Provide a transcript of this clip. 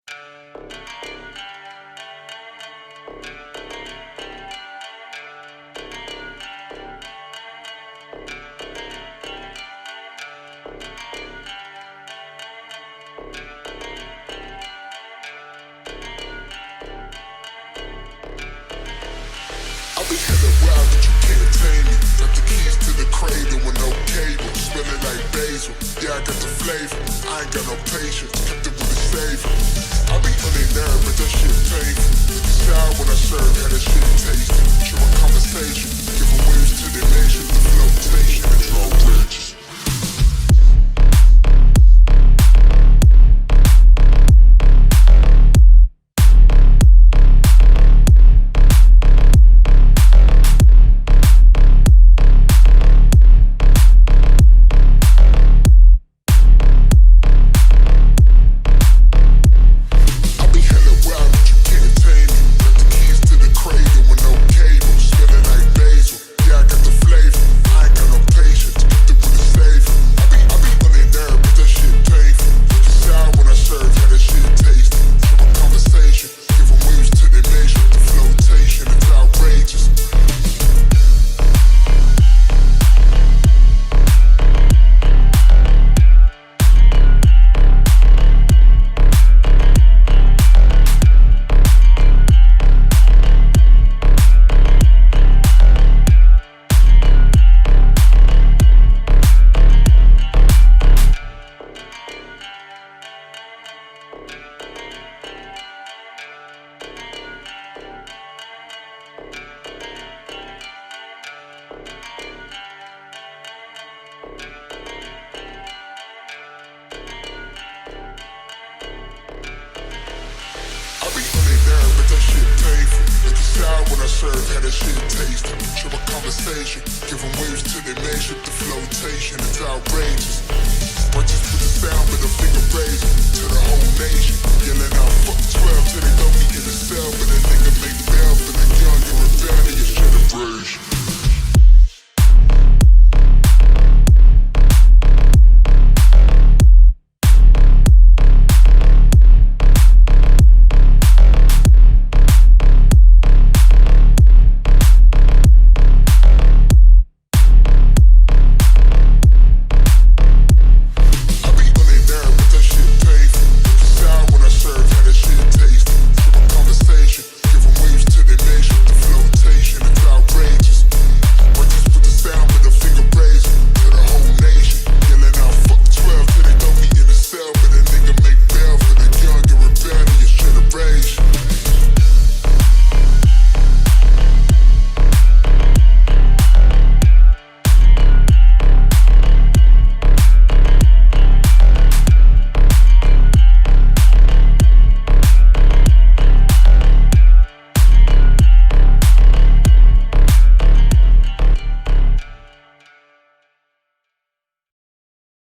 I'll be hella wild that you can't tame me. Got the keys to the cradle with no cable. Smelling like basil, yeah I got the flavor. I ain't got no patience, kept it with a saver. I be on their nerve, but that shit painful. Look sour when I serve, how that shit taste. Show a conversation, giving wings to the nation. The flotation is all riches. When I serve, how that shit taste. Show a conversation, giving waves to the nation. The flotation, it's outrageous. Righteous with the sound, but a finger raised.